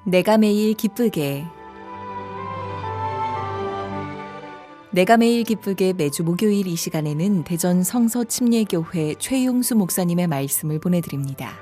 내가 매일 기쁘게 매주 목요일 이 시간에는 대전 성서침례교회 최용수 목사님의 말씀을 보내드립니다.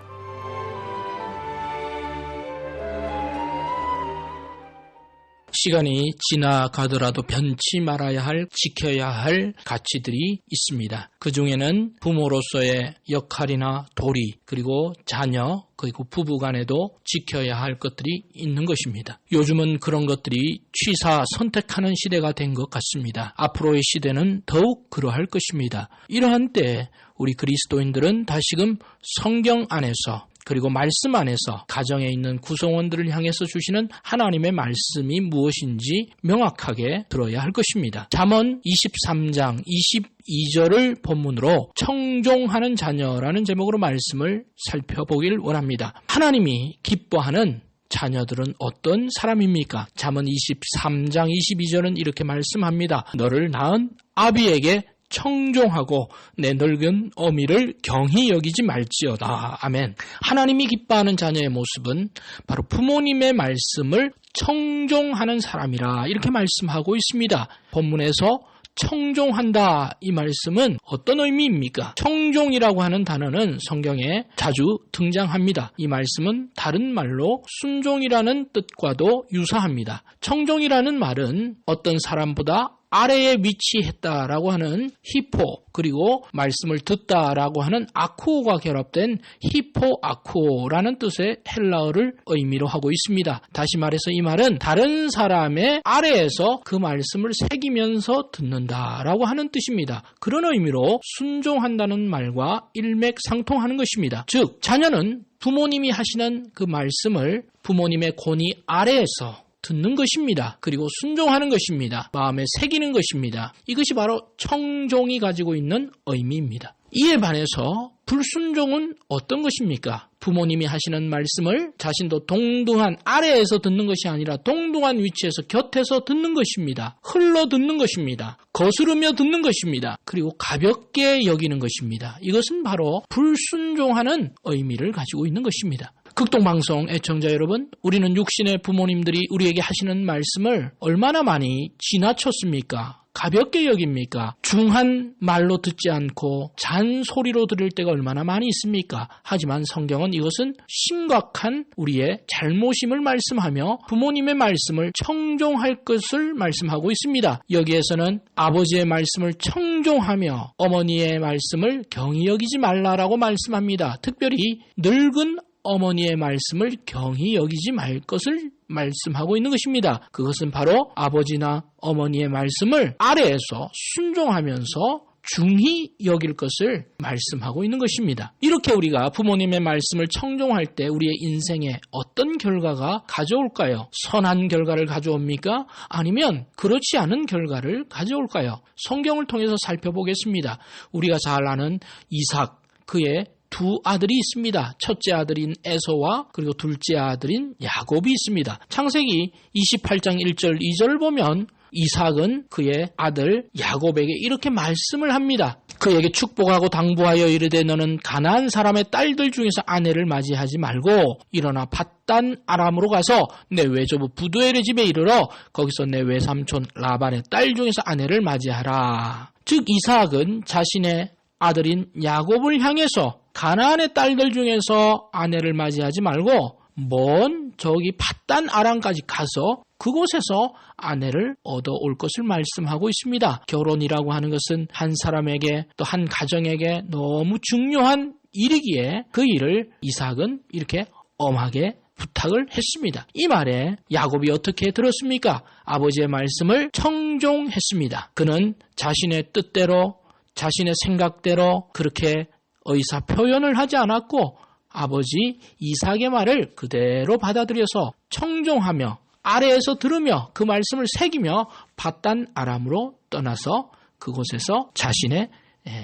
시간이 지나가더라도 변치 말아야 할, 지켜야 할 가치들이 있습니다. 그 중에는 부모로서의 역할이나 도리, 그리고 자녀, 그리고 부부 간에도 지켜야 할 것들이 있는 것입니다. 요즘은 그런 것들이 취사 선택하는 시대가 된 것 같습니다. 앞으로의 시대는 더욱 그러할 것입니다. 이러한 때 우리 그리스도인들은 다시금 성경 안에서 그리고 말씀 안에서 가정에 있는 구성원들을 향해서 주시는 하나님의 말씀이 무엇인지 명확하게 들어야 할 것입니다. 잠언 23장 22절을 본문으로 청종하는 자녀라는 제목으로 말씀을 살펴보길 원합니다. 하나님이 기뻐하는 자녀들은 어떤 사람입니까? 잠언 23장 22절은 이렇게 말씀합니다. 너를 낳은 아비에게 청종하고 내 늙은 어미를 경히 여기지 말지어다. 아멘. 하나님이 기뻐하는 자녀의 모습은 바로 부모님의 말씀을 청종하는 사람이라 이렇게 말씀하고 있습니다. 본문에서 청종한다 이 말씀은 어떤 의미입니까? 청종이라고 하는 단어는 성경에 자주 등장합니다. 이 말씀은 다른 말로 순종이라는 뜻과도 유사합니다. 청종이라는 말은 어떤 사람보다 아래에 위치했다라고 하는 히포, 그리고 말씀을 듣다라고 하는 아쿠오가 결합된 히포아쿠오라는 뜻의 헬라어를 의미로 하고 있습니다. 다시 말해서 이 말은 다른 사람의 아래에서 그 말씀을 새기면서 듣는다라고 하는 뜻입니다. 그런 의미로 순종한다는 말과 일맥상통하는 것입니다. 즉, 자녀는 부모님이 하시는 그 말씀을 부모님의 권위 아래에서 듣는 것입니다. 그리고 순종하는 것입니다. 마음에 새기는 것입니다. 이것이 바로 청종이 가지고 있는 의미입니다. 이에 반해서 불순종은 어떤 것입니까? 부모님이 하시는 말씀을 자신도 동등한 아래에서 듣는 것이 아니라 동등한 위치에서 곁에서 듣는 것입니다. 흘러 듣는 것입니다. 거스르며 듣는 것입니다. 그리고 가볍게 여기는 것입니다. 이것은 바로 불순종하는 의미를 가지고 있는 것입니다. 극동방송 애청자 여러분, 우리는 육신의 부모님들이 우리에게 하시는 말씀을 얼마나 많이 지나쳤습니까? 가볍게 여깁니까? 중한 말로 듣지 않고 잔소리로 들을 때가 얼마나 많이 있습니까? 하지만 성경은 이것은 심각한 우리의 잘못임을 말씀하며 부모님의 말씀을 청종할 것을 말씀하고 있습니다. 여기에서는 아버지의 말씀을 청종하며 어머니의 말씀을 경히 여기지 말라라고 말씀합니다. 특별히 늙은 어머니의 말씀을 경히 여기지 말 것을 말씀하고 있는 것입니다. 그것은 바로 아버지나 어머니의 말씀을 아래에서 순종하면서 중히 여길 것을 말씀하고 있는 것입니다. 이렇게 우리가 부모님의 말씀을 청종할 때 우리의 인생에 어떤 결과가 가져올까요? 선한 결과를 가져옵니까? 아니면 그렇지 않은 결과를 가져올까요? 성경을 통해서 살펴보겠습니다. 우리가 잘 아는 이삭, 그의 두 아들이 있습니다. 첫째 아들인 에서와 그리고 둘째 아들인 야곱이 있습니다. 창세기 28장 1절 2절을 보면 이삭은 그의 아들 야곱에게 이렇게 말씀을 합니다. 그에게 축복하고 당부하여 이르되 너는 가나안 사람의 딸들 중에서 아내를 맞이하지 말고 일어나 밧단 아람으로 가서 내 외조부 부두엘의 집에 이르러 거기서 내 외삼촌 라반의 딸 중에서 아내를 맞이하라. 즉 이삭은 자신의 아들인 야곱을 향해서 가나안의 딸들 중에서 아내를 맞이하지 말고 먼 저기 밧단 아람까지 가서 그곳에서 아내를 얻어올 것을 말씀하고 있습니다. 결혼이라고 하는 것은 한 사람에게 또 한 가정에게 너무 중요한 일이기에 그 일을 이삭은 이렇게 엄하게 부탁을 했습니다. 이 말에 야곱이 어떻게 들었습니까? 아버지의 말씀을 청종했습니다. 그는 자신의 뜻대로 자신의 생각대로 그렇게 의사 표현을 하지 않았고 아버지 이삭의 말을 그대로 받아들여서 청종하며 아래에서 들으며 그 말씀을 새기며 밧단 아람으로 떠나서 그곳에서 자신의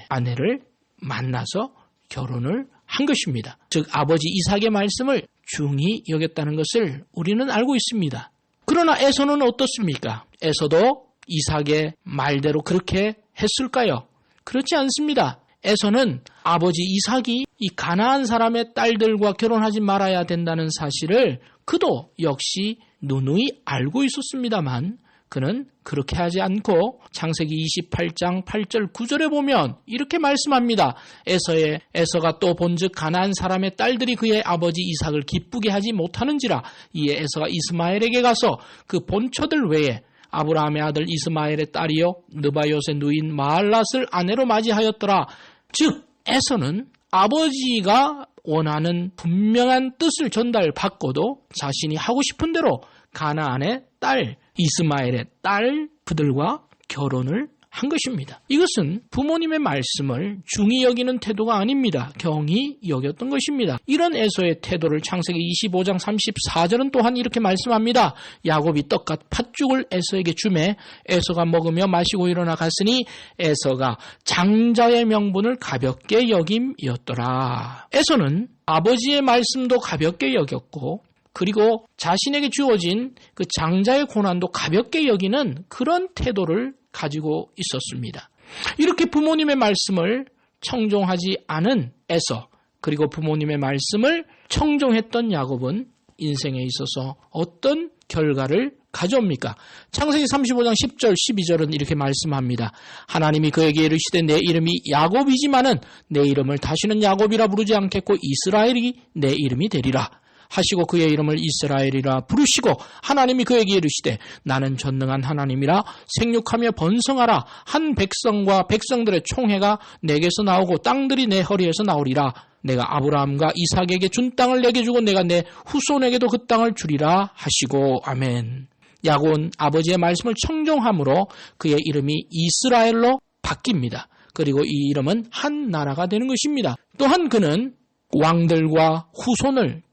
아내를 만나서 결혼을 한 것입니다. 즉 아버지 이삭의 말씀을 중히 여겼다는 것을 우리는 알고 있습니다. 그러나 에서는 어떻습니까? 에서도 이삭의 말대로 그렇게 했을까요? 그렇지 않습니다. 에서는 아버지 이삭이 이 가나안 사람의 딸들과 결혼하지 말아야 된다는 사실을 그도 역시 누누이 알고 있었습니다만 그는 그렇게 하지 않고 창세기 28장 8절 9절에 보면 이렇게 말씀합니다. 에서가 또 본즉 가나안 사람의 딸들이 그의 아버지 이삭을 기쁘게 하지 못하는지라. 이에 에서가 이스마엘에게 가서 그 본처들 외에 아브라함의 아들 이스마엘의 딸이요 느바요의 누인 마할랏을 아내로 맞이하였더라. 즉 에서는 아버지가 원하는 분명한 뜻을 전달받고도 자신이 하고 싶은 대로 가나안의 딸, 이스마엘의 딸 그들과 결혼을 한 것입니다. 이것은 부모님의 말씀을 중히 여기는 태도가 아닙니다. 경히 여겼던 것입니다. 이런 에서의 태도를 창세기 25장 34절은 또한 이렇게 말씀합니다. 야곱이 떡과 팥죽을 에서에게 주매 에서가 먹으며 마시고 일어나 갔으니 에서가 장자의 명분을 가볍게 여김이었더라. 에서는 아버지의 말씀도 가볍게 여겼고 그리고 자신에게 주어진 그 장자의 고난도 가볍게 여기는 그런 태도를 가지고 있었습니다. 이렇게 부모님의 말씀을 청종하지 않은 에서 그리고 부모님의 말씀을 청종했던 야곱은 인생에 있어서 어떤 결과를 가져옵니까? 창세기 35장 10절 12절은 이렇게 말씀합니다. 하나님이 그에게 이르시되 내 이름이 야곱이지만은 내 이름을 다시는 야곱이라 부르지 않겠고 이스라엘이 내 이름이 되리라. 하시고 그의 이름을 이스라엘이라 부르시고 하나님이 그에게 이르시되 나는 전능한 하나님이라 생육하며 번성하라. 한 백성과 백성들의 총회가 내게서 나오고 땅들이 내 허리에서 나오리라. 내가 아브라함과 이삭에게 준 땅을 내게 주고 내가 내 후손에게도 그 땅을 주리라 하시고. 아멘. 야곱은 아버지의 말씀을 청종함으로 그의 이름이 이스라엘로 바뀝니다. 그리고 이 이름은 한 나라가 되는 것입니다. 또한 그는 왕들과 후손을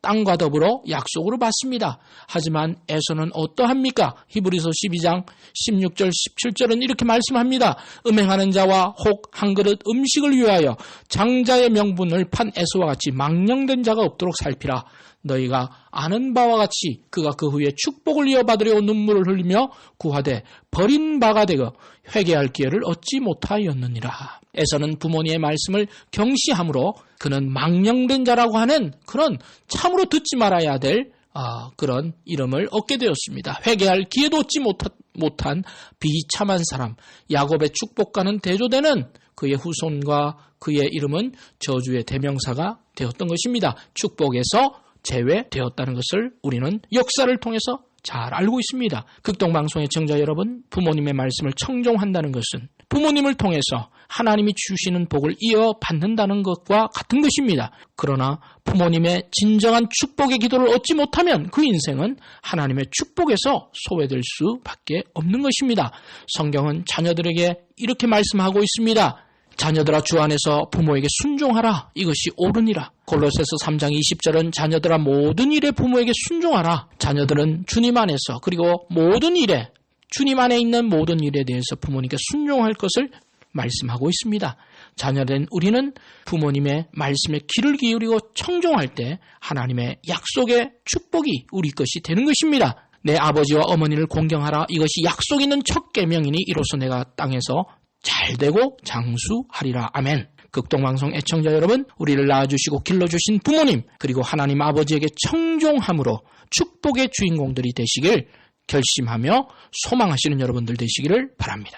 땅과 더불어 약속으로 받습니다. 하지만 에서는 어떠합니까? 히브리서 12장 16절 17절은 이렇게 말씀합니다. 음행하는 자와 혹 한 그릇 음식을 위하여 장자의 명분을 판 에서와 같이 망령된 자가 없도록 살피라. 너희가 아는 바와 같이 그가 그 후에 축복을 이어받으려 눈물을 흘리며 구하되 버린 바가 되고 회개할 기회를 얻지 못하였느니라. 에서는 부모님의 말씀을 경시함으로 그는 망령된 자라고 하는 그런 참으로 듣지 말아야 될 그런 이름을 얻게 되었습니다. 회개할 기회도 얻지 못한 비참한 사람, 야곱의 축복과는 대조되는 그의 후손과 그의 이름은 저주의 대명사가 되었던 것입니다. 축복에서 제외되었다는 것을 우리는 역사를 통해서 잘 알고 있습니다. 극동방송의 청자 여러분, 부모님의 말씀을 청종한다는 것은 부모님을 통해서 하나님이 주시는 복을 이어받는다는 것과 같은 것입니다. 그러나 부모님의 진정한 축복의 기도를 얻지 못하면 그 인생은 하나님의 축복에서 소외될 수밖에 없는 것입니다. 성경은 자녀들에게 이렇게 말씀하고 있습니다. 자녀들아 주 안에서 부모에게 순종하라. 이것이 옳으니라. 골로새서 3장 20절은 자녀들아 모든 일에 부모에게 순종하라. 자녀들은 주님 안에서 그리고 모든 일에 주님 안에 있는 모든 일에 대해서 부모님께 순종할 것을 말씀하고 있습니다. 자녀된 우리는 부모님의 말씀에 귀를 기울이고 청종할 때 하나님의 약속의 축복이 우리 것이 되는 것입니다. 내 아버지와 어머니를 공경하라. 이것이 약속 있는 첫 계명이니 이로써 내가 땅에서 잘되고 장수하리라. 아멘. 극동방송 애청자 여러분, 우리를 낳아주시고 길러주신 부모님 그리고 하나님 아버지에게 청종함으로 축복의 주인공들이 되시길 결심하며 소망하시는 여러분들 되시기를 바랍니다.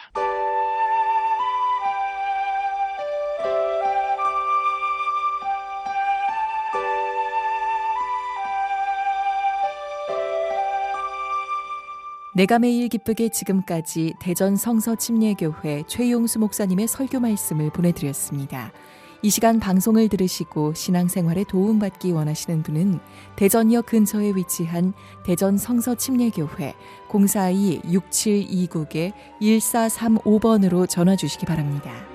내가 매일 기쁘게 지금까지 대전 성서침례교회 최용수 목사님의 설교 말씀을 보내드렸습니다. 이 시간 방송을 들으시고 신앙생활에 도움받기 원하시는 분은 대전역 근처에 위치한 대전 성서침례교회 042-6729-1435번으로 전화 주시기 바랍니다.